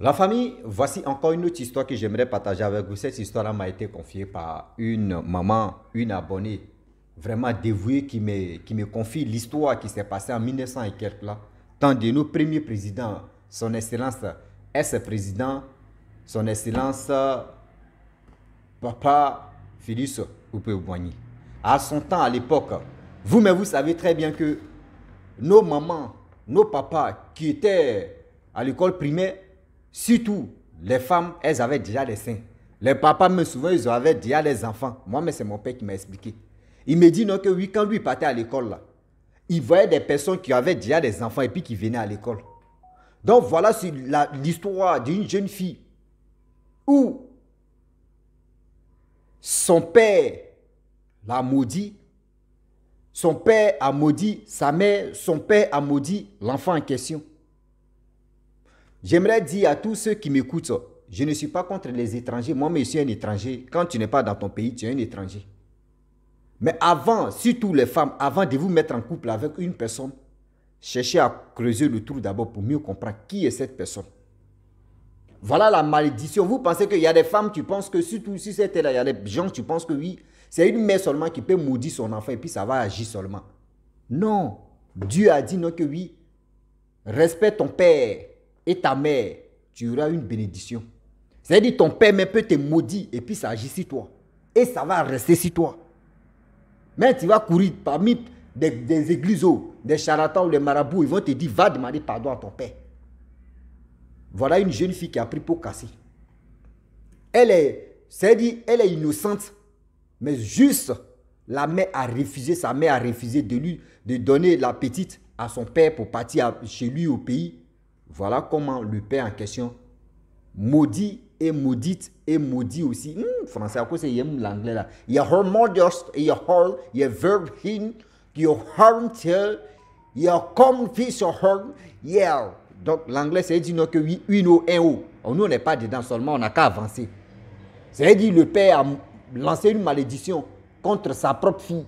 La famille, voici encore une autre histoire que j'aimerais partager avec vous. Cette histoire m'a été confiée par une maman, une abonnée vraiment dévouée qui me confie l'histoire qui s'est passée en 1900 et quelques là. Tant de nos premiers présidents, son excellence ex-président, son excellence Papa Félix Houphouët-Boigny. À son temps, à l'époque, vous-même vous savez très bien que nos mamans, nos papas qui étaient à l'école primaire, surtout les femmes, elles avaient déjà des seins. Les papas, même souvent, ils avaient déjà des enfants. Moi, mais c'est mon père qui m'a expliqué. Il me dit non que oui, quand lui partait à l'école, là, il voyait des personnes qui avaient déjà des enfants et puis qui venaient à l'école. Donc voilà l'histoire d'une jeune fille où son père l'a maudit, son père a maudit sa mère, son père a maudit l'enfant en question. J'aimerais dire à tous ceux qui m'écoutent, je ne suis pas contre les étrangers. Moi, je suis un étranger. Quand tu n'es pas dans ton pays, tu es un étranger. Mais avant, surtout les femmes, avant de vous mettre en couple avec une personne, cherchez à creuser le trou d'abord pour mieux comprendre qui est cette personne. Voilà la malédiction. Vous pensez qu'il y a des femmes, tu penses que surtout si c'était là, il y a des gens, tu penses que oui, c'est une mère seulement qui peut maudire son enfant et puis ça va agir seulement. Non. Dieu a dit non que oui. Respecte ton père et ta mère, tu auras une bénédiction. C'est-à-dire ton père même peut te maudire et puis ça agit sur toi. Et ça va rester sur toi. Mais tu vas courir parmi des églises, des charlatans ou des marabouts, ils vont te dire, va demander pardon à ton père. Voilà une jeune fille qui a pris pour casser. C'est-à-dire, elle est innocente, mais juste, la mère a refusé, sa mère a refusé de donner la petite à son père pour partir chez lui au pays. Voilà comment le père en question maudit et maudite et maudit aussi. Français, à cause c'est l'anglais là. Il y a hormones, il y a horn, il y a verb in, il y a horn tail, il y a common fish horn, yeah. Donc l'anglais c'est dit non que oui, une o, un o. Nous on n'est pas dedans seulement, on n'a qu'à avancer. C'est-à-dire le père a lancé une malédiction contre sa propre fille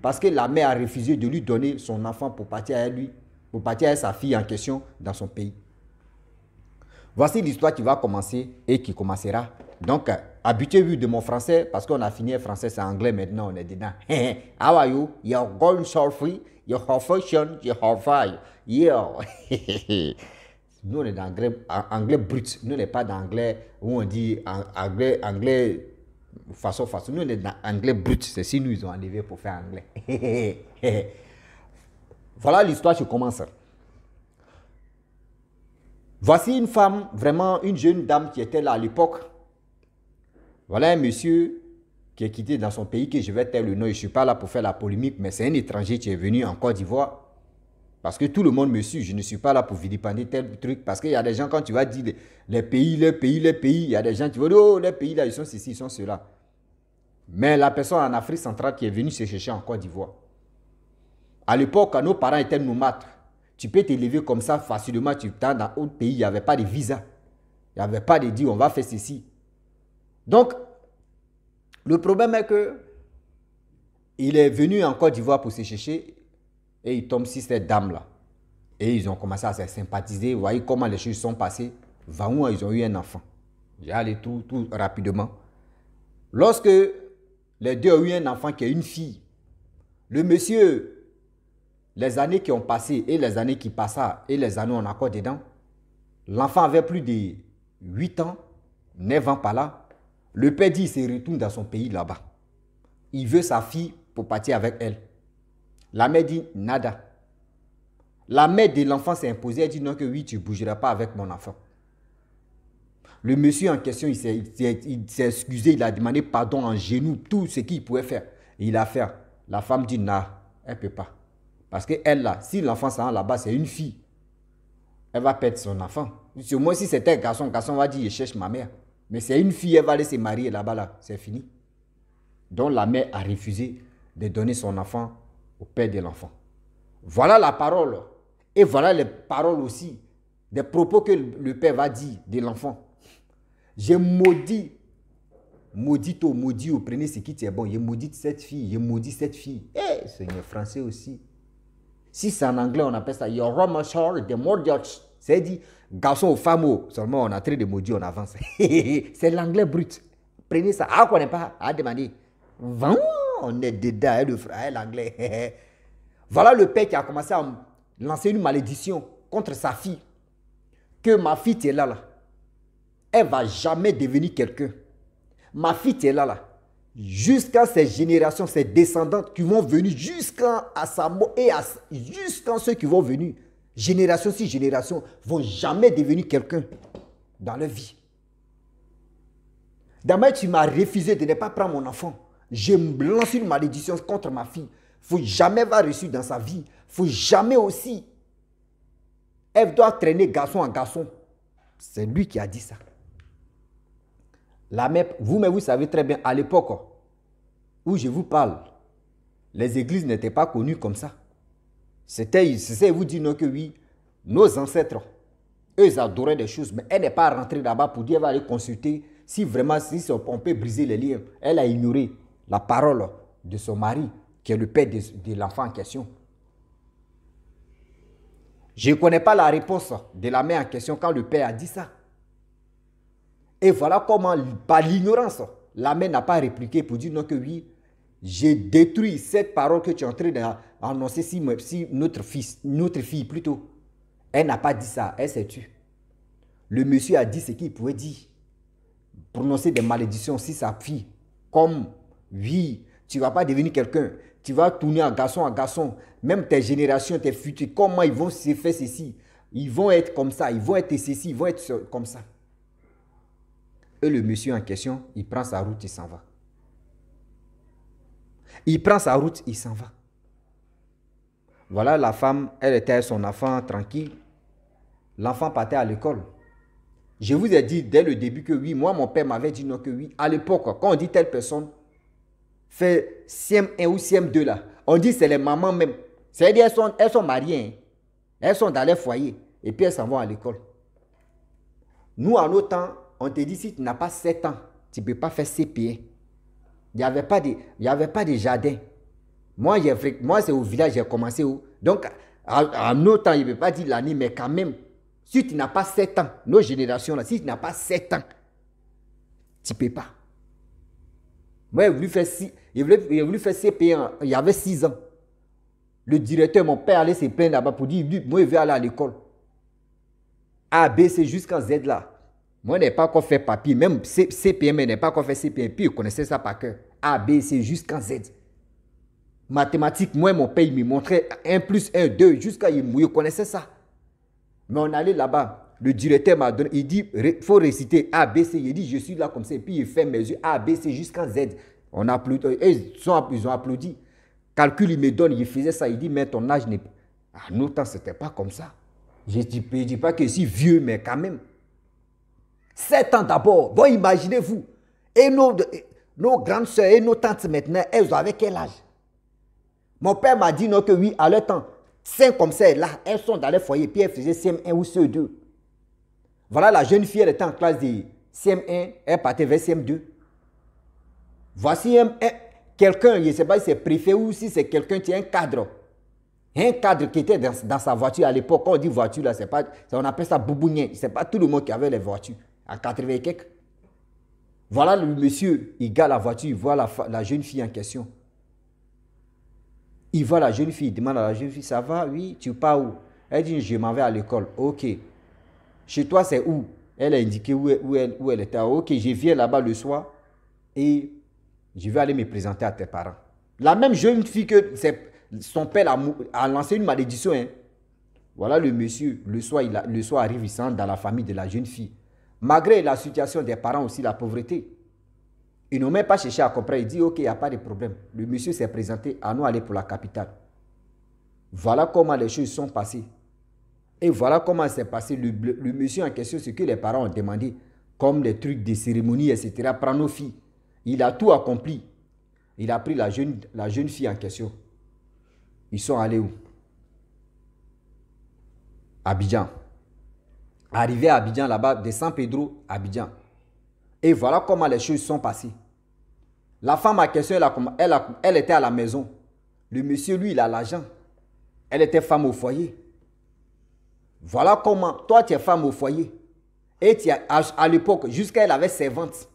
parce que la mère a refusé de lui donner son enfant pour partir à lui, pour partir avec sa fille en question dans son pays. Voici l'histoire qui va commencer et qui commencera. Donc, habituez-vous de mon français parce qu'on a fini le français, c'est anglais maintenant, on est dedans. How are you? You're going so free. Your fashion, your fire. Yeah. Nous, on est dans anglais brut. Nous, on n'est pas dans anglais où on dit anglais façon. Nous, on est dans anglais brut. C'est si nous, ils ont enlevé pour faire anglais. Voilà l'histoire qui commence. Voici une femme, vraiment une jeune dame qui était là à l'époque. Voilà un monsieur qui est quitté dans son pays, que je vais taire le nom. Je ne suis pas là pour faire la polémique, mais c'est un étranger qui est venu en Côte d'Ivoire. Parce que tout le monde me suit. Je ne suis pas là pour vilipender tel truc. Parce qu'il y a des gens, quand tu vas dire les pays, il y a des gens qui vont dire, oh, les pays là, ils sont ceci, ils sont cela. Mais la personne en Afrique centrale qui est venue se chercher en Côte d'Ivoire. À l'époque, quand nos parents étaient nomades, tu peux t'élever comme ça facilement. Tu t'en dans autre pays, il n'y avait pas de visa. Il n'y avait pas de dire on va faire ceci. Donc, le problème est que il est venu en Côte d'Ivoire pour se chercher et il tombe sur cette dame-là. Et ils ont commencé à se sympathiser. Vous voyez comment les choses sont passées. Vraiment, ils ont eu un enfant. J'ai allé tout rapidement. Lorsque les deux ont eu un enfant qui est une fille, le monsieur, les années qui ont passé et les années qui passent et les années on a encore dedans, l'enfant avait plus de 8 ans, 9 ans par là. Le père dit qu'il se retourne dans son pays là-bas. Il veut sa fille pour partir avec elle. La mère dit nada. La mère de l'enfant s'est imposée, elle dit non que oui, tu ne bougeras pas avec mon enfant. Le monsieur en question, il s'est excusé, il a demandé pardon en genoux, tout ce qu'il pouvait faire. Et il a fait. La femme dit non, elle ne peut pas. Parce qu'elle là, si l'enfant s'en va là-bas, c'est une fille. Elle va perdre son enfant. Au moins si c'était un garçon, le garçon va dire, je cherche ma mère. Mais c'est une fille, elle va aller se marier là-bas, là, c'est fini. Donc la mère a refusé de donner son enfant au père de l'enfant. Voilà la parole. Et voilà les paroles aussi, des propos que le père va dire de l'enfant. J'ai maudit, maudit, prenez ce qui est bon. J'ai maudit cette fille, j'ai maudit cette fille. Seigneur français aussi. Si c'est en anglais, on appelle ça your Ramashar, the Mordiach. C'est dit, garçon ou femme, seulement on a traité de maudit, on avance. C'est l'anglais brut. Prenez ça. Ah, on connaît pas. À demander. On est dedans, le frère, l'anglais. Voilà le père qui a commencé à lancer une malédiction contre sa fille. Que ma fille, tu es là, là. Elle ne va jamais devenir quelqu'un. Ma fille, tu es là, là. Jusqu'à ces générations, ces descendantes qui vont venir jusqu'à sa mort et jusqu'à ceux qui vont venir, génération sur génération, vont jamais devenir quelqu'un dans leur vie. D'abord, tu m'as refusé de ne pas prendre mon enfant. Je me lance une malédiction contre ma fille. Il ne faut jamais avoir reçu dans sa vie. Il ne faut jamais aussi. Elle doit traîner garçon en garçon. C'est lui qui a dit ça. La mère, vous savez très bien, à l'époque où je vous parle, les églises n'étaient pas connues comme ça. C'est vous dire non que oui, nos ancêtres, eux, ils adoraient des choses, mais elle n'est pas rentrée là-bas pour dire, elle va aller consulter si vraiment, si on peut briser les liens. Elle a ignoré la parole de son mari, qui est le père de l'enfant en question. Je ne connais pas la réponse de la mère en question quand le père a dit ça. Et voilà comment, par l'ignorance, la mère n'a pas répliqué pour dire non que oui, j'ai détruit cette parole que tu es en train d'annoncer si notre fille plutôt. Elle n'a pas dit ça, elle s'est tue. Le monsieur a dit ce qu'il pouvait dire. Prononcer des malédictions si sa fille, comme oui, tu ne vas pas devenir quelqu'un, tu vas tourner en garçon, même tes générations, tes futurs, comment ils vont se faire ceci, ils vont être comme ça, ils vont être ceci, ils vont être comme ça. Et le monsieur en question, il prend sa route, il s'en va. Il prend sa route, il s'en va. Voilà la femme, elle était avec son enfant tranquille. L'enfant partait à l'école. Je vous ai dit dès le début que oui, moi mon père m'avait dit non que oui. À l'époque, quand on dit telle personne fait CM1 ou CM2 là, on dit c'est les mamans même. C'est-à-dire elles sont mariées, hein. Elles sont dans les foyers et puis elles s'en vont à l'école. Nous, en nos temps, on te dit si tu n'as pas 7 ans, tu ne peux pas faire CP1. Il n'y avait pas de jardin. Moi c'est au village, j'ai commencé où. Donc, en nos temps, il ne peut pas dire l'année, mais quand même, si tu n'as pas 7 ans, nos générations là, si tu n'as pas 7 ans, tu ne peux pas. Moi, j'ai voulu faire CP1, il y avait 6 ans. Le directeur, mon père allait se plaindre là-bas pour dire, moi, je vais aller à l'école. A, B, C jusqu'en Z là. Moi, je n'ai pas encore fait papier, même CPM, je n'ai pas encore fait CPM, puis je connaissais ça par cœur. A, B, C jusqu'en Z. Mathématiques, moi, mon père, il me montrait 1 plus 1, 2, jusqu'à je connaissais ça. Mais on allait là-bas, le directeur m'a donné, il dit, il faut réciter A, B, C. Il dit, je suis là comme ça, et puis il fait mes yeux A, B, C jusqu'en Z. On a applaudi, ils ont applaudi. Calcul, il me donne, il faisait ça, il dit, mais ton âge n'est pas. À nos temps, ce n'était pas comme ça. Je ne dis pas que je suis vieux, mais quand même. 7 ans d'abord. Bon, imaginez-vous. Et nos grandes soeurs et nos tantes maintenant, elles avaient quel âge? Mon père m'a dit non que oui, à leur temps, 5 comme ça, là, elles sont dans les foyers, puis elles faisaient CM1 ou CE2. Voilà, la jeune fille, elle était en classe de CM1, elle partait vers CM2. Voici quelqu'un, je ne sais pas si c'est préfet ou si c'est quelqu'un qui est un cadre. Un cadre qui était dans sa voiture à l'époque. Quand on dit voiture, là, on appelle ça boubounien. Ce n'est pas tout le monde qui avait les voitures. À 80 et quelques. Voilà le monsieur, il garde la voiture, il voit la jeune fille en question. Il voit la jeune fille, il demande à la jeune fille, ça va? Oui, tu pars où? Elle dit, je m'en vais à l'école. Ok. Chez toi, c'est où? Elle a indiqué où elle était. Ok, je viens là-bas le soir et je vais aller me présenter à tes parents. La même jeune fille que son père a lancé une malédiction. Hein. Voilà le monsieur, le soir arrive, il s'entre dans la famille de la jeune fille. Malgré la situation des parents aussi, la pauvreté. Ils n'ont même pas cherché à comprendre. Ils disent, ok, il n'y a pas de problème. Le monsieur s'est présenté, à nous aller pour la capitale. Voilà comment les choses sont passées. Et voilà comment c'est passé. Le monsieur en question, ce que les parents ont demandé, comme les trucs de cérémonie, etc., prends nos filles. Il a tout accompli. Il a pris la jeune fille en question. Ils sont allés où? Abidjan. Arrivé à Abidjan, là-bas, de San Pedro, Abidjan. Et voilà comment les choses sont passées. La femme en question, elle était à la maison. Le monsieur, lui, il a l'argent. Elle était femme au foyer. Voilà comment, toi tu es femme au foyer. Et tu as, à l'époque, jusqu'à elle avait servante.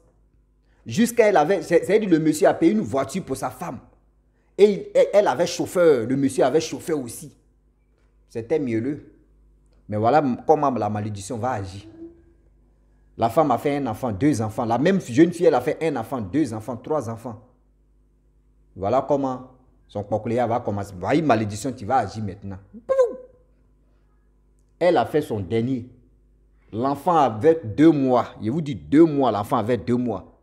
Jusqu'à elle avait, c'est-à-dire le monsieur a payé une voiture pour sa femme. Et elle avait chauffeur, le monsieur avait chauffeur aussi. C'était mielleux. Mais voilà comment la malédiction va agir. La femme a fait un enfant, 2 enfants. La même jeune fille, elle a fait un enfant, 2 enfants, 3 enfants. Voilà comment son cochléa va commencer. Voilà une malédiction qui va agir maintenant. Elle a fait son dernier. L'enfant avait 2 mois. Je vous dis 2 mois, l'enfant avait 2 mois.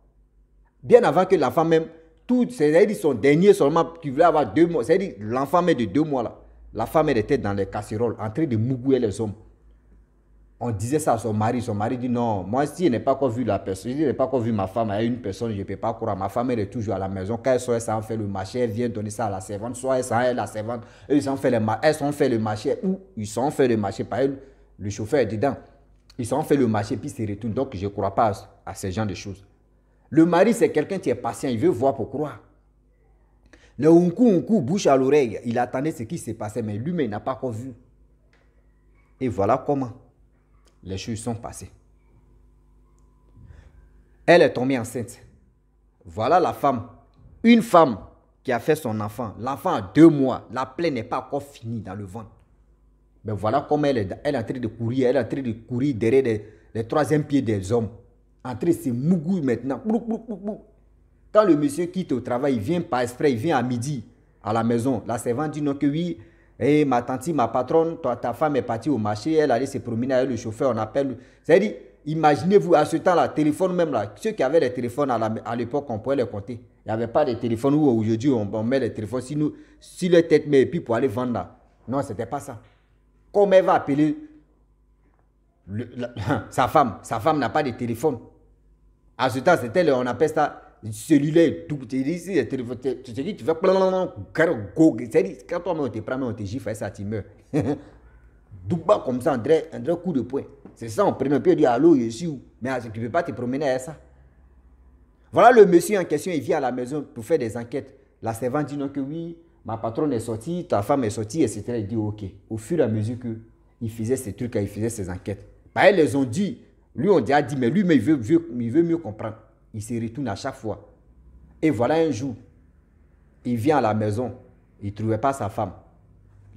Bien avant que l'enfant même, tout, c'est-à-dire son dernier seulement, qui voulait avoir 2 mois. C'est-à-dire l'enfant même de 2 mois là. La femme, elle était dans les casseroles, en train de mougouer les hommes. On disait ça à son mari dit non, moi si je n'ai pas encore vu la personne, si je n'ai pas encore vu ma femme à une personne, je ne peux pas croire. Ma femme elle est toujours à la maison, quand elle sort, elle s'en fait le marché, elle vient donner ça à la servante, soit elle s'en est la servante, eux, ils ont fait le marché, ou ils sont fait le marché par elle, le chauffeur est dedans. Ils ont fait le marché puis ils se retournent, donc je ne crois pas à ce genre de choses. Le mari c'est quelqu'un qui est patient, il veut voir pour croire. Le unku, bouche à l'oreille, il attendait ce qui s'est passé, mais lui-même il n'a pas encore vu. Et voilà comment les choses sont passées. Elle est tombée enceinte. Voilà la femme. Une femme qui a fait son enfant. L'enfant a 2 mois. La plaie n'est pas encore finie dans le ventre. Mais voilà comment elle est en train de courir. Elle est en train de courir derrière les 3e pieds des hommes. En train de se mougouiller maintenant. Quand le monsieur quitte au travail, il vient par exprès, il vient à midi à la maison. La servante dit non que oui. Et ma tante, ma patronne, ta femme est partie au marché, elle allait se promener avec le chauffeur, on appelle. C'est-à-dire, imaginez-vous, à ce temps-là, téléphone même là, ceux qui avaient les téléphones à l'époque, on pouvait les compter. Il n'y avait pas de téléphone où aujourd'hui on met les téléphones si les têtes met et puis pour aller vendre là. Non, ce n'était pas ça. Comme elle va appeler sa femme n'a pas de téléphone. À ce temps, c'était, on appelle ça cellulaire, tout. Tu dis, tu fais quand toi on te prend, on te gifle, ça tu meurs. Douba comme ça, un coup de poing. C'est ça, on prend un peu et dit allô, je suis où? Mais tu ne peux pas te promener à ça. Voilà le monsieur en question, il vient à la maison pour faire des enquêtes. La servante dit non que oui, ma patronne est sortie, ta femme est sortie, etc. Il dit ok. Au fur et à mesure qu'il faisait ces trucs, il faisait ses enquêtes. Bah, elles les ont dit, lui on a dit, mais lui mais il veut mieux comprendre. Il se retourne à chaque fois. Et voilà un jour, il vient à la maison, il ne trouvait pas sa femme.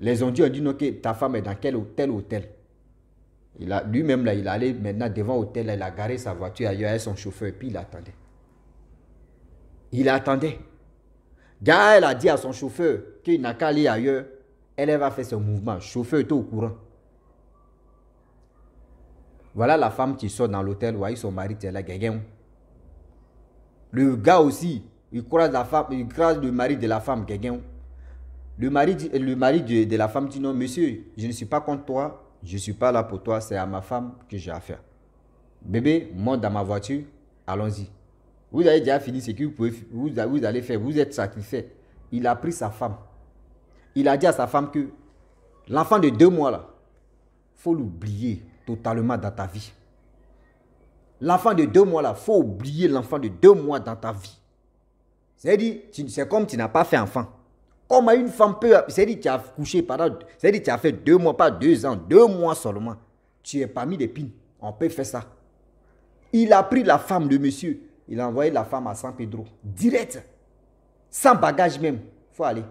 Les ont dit non, que ta femme est dans quel hôtel. Lui-même, là, il allait maintenant devant l'hôtel, il a garé sa voiture ailleurs avec son chauffeur, et puis il attendait. Il attendait. Quand elle a dit à son chauffeur qu'il n'a qu'à aller ailleurs, elle va faire son mouvement. Le chauffeur était au courant. Voilà la femme qui sort dans l'hôtel, voyez son mari, c'est là, quelqu'un. Le gars aussi, il croise la femme, il croise le mari de la femme, quelqu'un. Le mari de la femme dit non, monsieur, je ne suis pas contre toi, je ne suis pas là pour toi, c'est à ma femme que j'ai affaire. Bébé, monte dans ma voiture, allons-y. Vous avez déjà fini ce que vous allez faire, vous êtes satisfait. Il a pris sa femme. Il a dit à sa femme que l'enfant de 2 mois là, il faut l'oublier totalement dans ta vie. L'enfant de 2 mois là, il faut oublier l'enfant de 2 mois dans ta vie. C'est-à-dire, c'est comme tu n'as pas fait enfant. Comme une femme peut, c'est-à-dire tu as couché pendant, c'est-à-dire tu as fait 2 mois, pas 2 ans, 2 mois seulement. Tu es parmi les pines. On peut faire ça. Il a pris la femme de monsieur. Il a envoyé la femme à San Pedro. Direct. Sans bagage même. Il faut aller.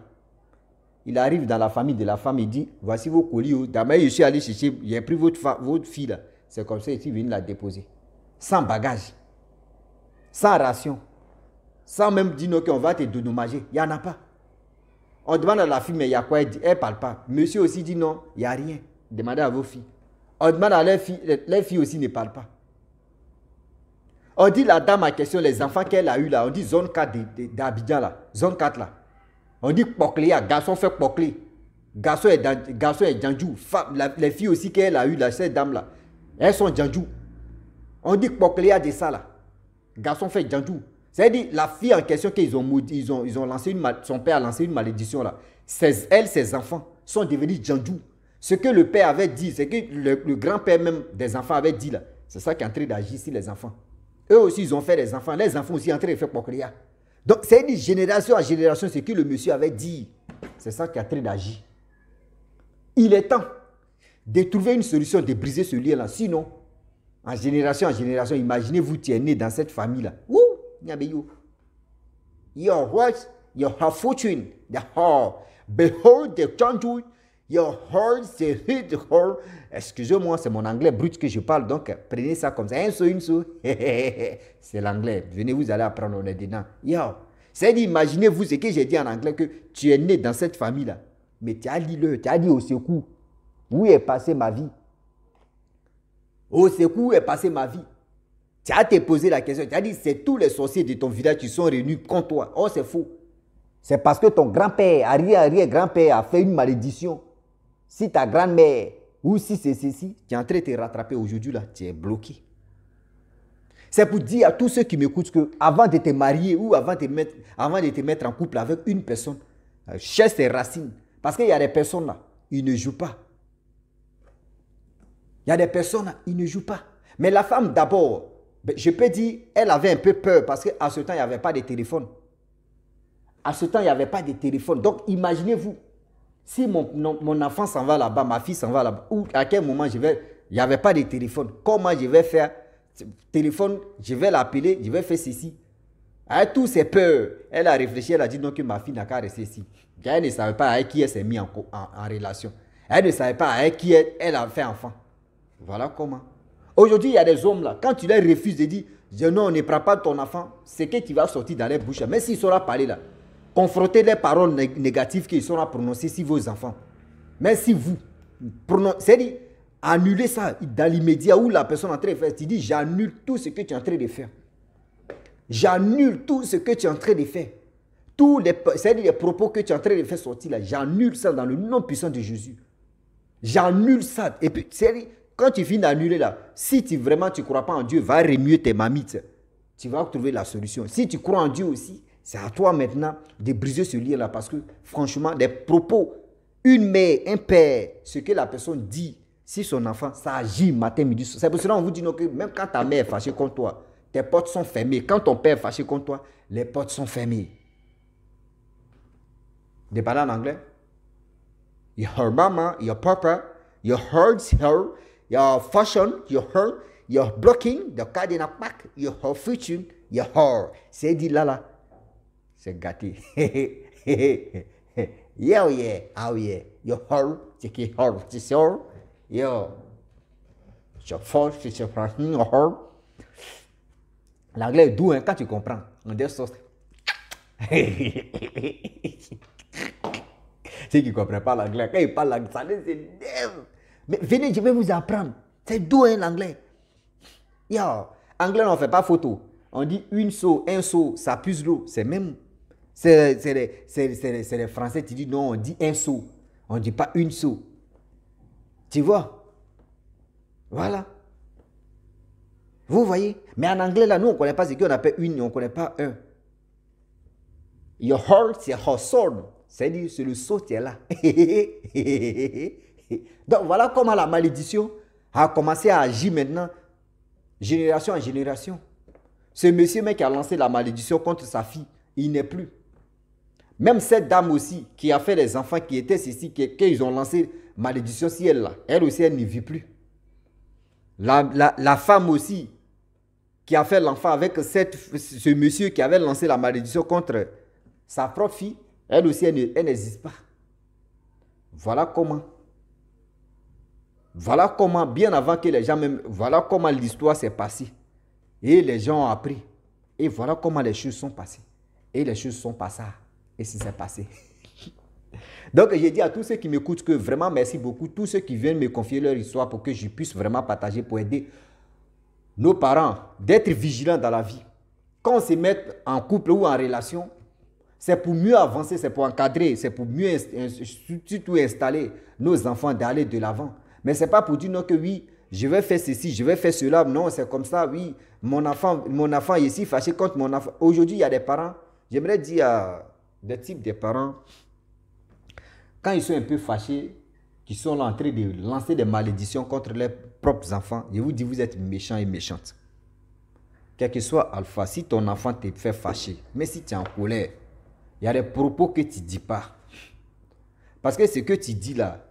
Il arrive dans la famille de la femme. Il dit, voici vos colis. D'abord, je suis allé chercher. J'ai pris votre fille là. C'est comme ça qu'il est venu la déposer. Sans bagage. Sans ration. Sans même dire non, qu'on va te dédommager. Il n'y en a pas. On demande à la fille, mais il y a quoi? Elle ne parle pas. Monsieur aussi dit non, il n'y a rien. Demandez à vos filles. On demande à les filles aussi ne parlent pas. On dit la dame en question, les enfants qu'elle a eu là, on dit zone 4 d'Abidjan là, zone 4 là. On dit Pokléa, garçon fait Poklé. Garçon est Djandjou. Les filles aussi qu'elle a eu là, ces dames là, elles sont Djandjou. On dit Pokléa de ça là. Garçon fait Djandjou. C'est-à-dire la fille en question qu'ils ont lancé son père a lancé une malédiction là. Ses enfants sont devenus Djandjou. Ce que le père avait dit, c'est que le grand-père même des enfants avait dit là. C'est ça qui est en train d'agir sur les enfants. Eux aussi, ils ont fait des enfants. Les enfants aussi en train de faire Pokléa. Donc, c'est une génération à génération, ce que le monsieur avait dit. C'est ça qui est en train d'agir. Il est temps de trouver une solution, de briser ce lien-là. Sinon, en génération, imaginez-vous, tu es né dans cette famille-là. Ouh, Nyabeyo. Your words, your fortune, the heart. Behold the country, your heart, the hit, the heart. Excusez-moi, c'est mon anglais brut que je parle, donc prenez ça comme ça. Un saut, une saut. C'est l'anglais. Venez, vous allez apprendre, on est dedans. Yo. C'est-à-dire, imaginez-vous ce que j'ai dit en anglais, que tu es né dans cette famille-là. Mais tu as dit au secours, où est passée ma vie? Au secours, où est passée ma vie? Tu as te posé la question, tu as dit, c'est tous les sorciers de ton village qui sont réunis contre toi. Oh, c'est faux. C'est parce que ton grand-père, arrière-grand-père a fait une malédiction. Si ta grand-mère, ou si c'est ceci, tu es en train de te rattraper aujourd'hui, là, tu es bloqué. C'est pour dire à tous ceux qui m'écoutent que avant de te marier ou avant de te mettre en couple avec une personne, cherche tes racines. Parce qu'il y a des personnes là, ils ne jouent pas. Il y a des personnes là, ils ne jouent pas. Mais la femme d'abord, je peux dire, elle avait un peu peur parce qu'à ce temps, il n'y avait pas de téléphone. À ce temps, il n'y avait pas de téléphone. Donc, imaginez-vous, si mon enfant s'en va là-bas, ma fille s'en va là-bas, ou à quel moment il n'y avait pas de téléphone. Comment je vais faire? Téléphone, je vais l'appeler, je vais faire ceci. Avec tous ses peurs, elle a réfléchi, elle a dit non, que ma fille n'a qu'à rester ici. Elle ne savait pas avec qui elle s'est mise en relation. Elle ne savait pas avec qui elle a fait enfant. Voilà comment. Aujourd'hui, il y a des hommes là, quand tu leur refuses de dire non, on ne prend pas ton enfant, c'est que tu vas sortir dans les bouches. Mais s'ils sauront parler là, confronter les paroles négatives qu'ils sauront prononcer sur vos enfants. Mais si vous, c'est-à-dire, annuler ça dans l'immédiat où la personne est en train de faire, tu dis j'annule tout ce que tu es en train de faire. J'annule tout ce que tu es en train de faire. C'est-à-dire les propos que tu es en train de faire sortir là, j'annule ça dans le nom puissant de Jésus. J'annule ça. Et puis, c'est-à-dire, quand tu finis d'annuler là, si vraiment tu ne crois pas en Dieu, va remuer tes mamites. Tu vas trouver la solution. Si tu crois en Dieu aussi, c'est à toi maintenant de briser ce lien là parce que franchement, des propos, une mère, un père, ce que la personne dit, si son enfant, ça agit matin, midi, soir. C'est pour cela qu'on vous dit que même quand ta mère est fâchée contre toi, tes portes sont fermées. Quand ton père est fâché contre toi, les portes sont fermées. De parler en anglais? Your mama, your papa, your hurts, your fashion, your hurt, your blocking, the cardinal back, your future, your heart. C'est dit là. C'est gâté. Yeah, yeah, oh yeah. Your heart, c'est qui heart, c'est sûr. Yo. Your force, c'est your heart. L'anglais est doux, hein, quand tu comprends. On dit ça. Ceux qui ne comprennent pas l'anglais, quand ils parlent l'anglais, ça les énerve. Mais venez, je vais vous apprendre. C'est doux, hein, l'anglais. Yo, anglais, on ne fait pas photo. On dit une seau, un seau, ça puise l'eau. C'est même. C'est les Français qui disent non, on dit un seau. On ne dit pas une seau. Tu vois? Voilà. Vous voyez? Mais en anglais, là, nous, on ne connaît pas ce qu'on appelle une, on ne connaît pas un. Your heart, c'est her sword. C'est-à-dire, c'est le saut qui est là. Donc, voilà comment la malédiction a commencé à agir maintenant, génération en génération. Ce monsieur mec qui a lancé la malédiction contre sa fille, il n'est plus. Même cette dame aussi, qui a fait les enfants qui étaient ici, qu'ils ont lancé malédiction sur elle, là, elle aussi, elle ne vit plus. La femme aussi, qui a fait l'enfant avec ce monsieur qui avait lancé la malédiction contre sa propre fille, elle aussi, elle n'existe pas. Voilà comment. Voilà comment, bien avant que les gens même... Voilà comment l'histoire s'est passée. Et les gens ont appris. Et voilà comment les choses sont passées. Et les choses sont passées. Et c'est passé. Donc, j'ai dit à tous ceux qui m'écoutent que vraiment, merci beaucoup. Tous ceux qui viennent me confier leur histoire pour que je puisse vraiment partager, pour aider nos parents d'être vigilants dans la vie. Quand on se met en couple ou en relation, c'est pour mieux avancer, c'est pour encadrer, c'est pour mieux surtout installer nos enfants d'aller de l'avant. Mais ce n'est pas pour dire non que oui, je vais faire ceci, je vais faire cela. Non, c'est comme ça, oui, mon enfant est ici fâché contre mon enfant. Aujourd'hui, il y a des parents, j'aimerais dire à des types de parents, quand ils sont un peu fâchés, qui sont en train de lancer des malédictions contre leurs propres enfants, je vous dis, vous êtes méchants et méchantes. Quel que soit alpha, si ton enfant te fait fâcher, mais si tu es en colère, il y a des propos que tu ne dis pas. Parce que ce que tu dis là,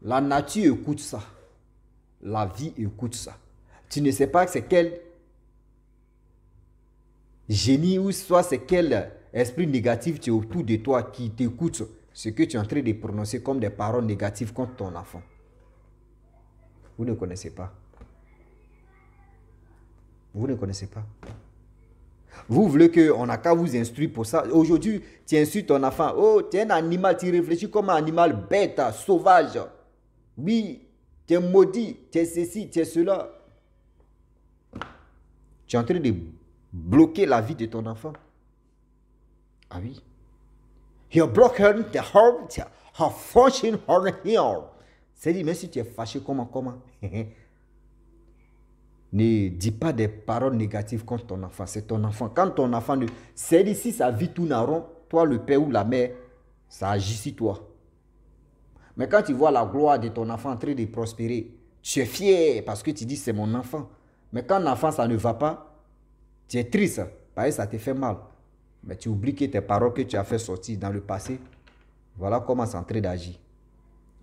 La nature écoute ça. La vie écoute ça. Tu ne sais pas c'est quel génie ou soit c'est quel esprit négatif tu es autour de toi qui t'écoute ce que tu es en train de prononcer comme des paroles négatives contre ton enfant. Vous ne connaissez pas. Vous ne connaissez pas. Vous voulez qu'on n'a qu'à vous instruire pour ça. Aujourd'hui, tu insultes ton enfant. Oh, tu es un animal, tu réfléchis comme un animal bête, sauvage. Oui, tu es maudit, tu es ceci, tu es cela. Tu es en train de bloquer la vie de ton enfant. Ah oui. You broken the heart, her fortune, her here. C'est-à-dire, même si tu es fâché, comment Ne dis pas des paroles négatives contre ton enfant. C'est ton enfant. Quand ton enfant ne... C'est ici, sa vie tourne en rond. Toi, le père ou la mère, ça agit sur toi. Mais quand tu vois la gloire de ton enfant en train de prospérer, tu es fier parce que tu dis c'est mon enfant. Mais quand l'enfant, ça ne va pas, tu es triste. Parce que ça te fait mal. Mais tu oublies que tes paroles que tu as fait sortir dans le passé, voilà comment c'est en train d'agir.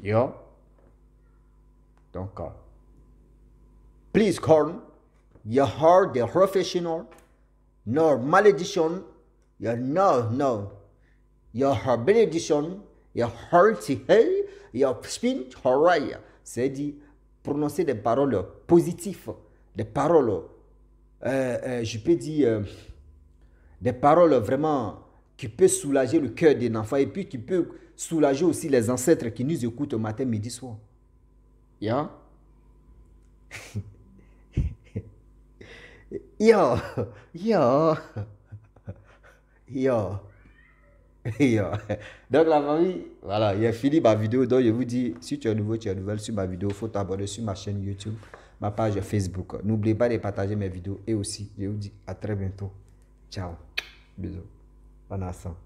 Yo. Donc, please, Corn, your heart, the professional, no malediction, your no, your benediction, your heart, hey, your spin, hooray. C'est dit, prononcer des paroles positives, des paroles, je peux dire, des paroles vraiment qui peuvent soulager le cœur d'un enfant et puis qui peuvent soulager aussi les ancêtres qui nous écoutent au matin, midi, soir. Yeah? Yo, yo, yo, yo. Donc la famille, voilà, il a fini ma vidéo. Donc je vous dis, si tu es nouveau, tu es nouvelle sur ma vidéo, il faut t'abonner sur ma chaîne YouTube, ma page Facebook. N'oubliez pas de partager mes vidéos et aussi, je vous dis à très bientôt. Ciao. Bisous. Bon instant.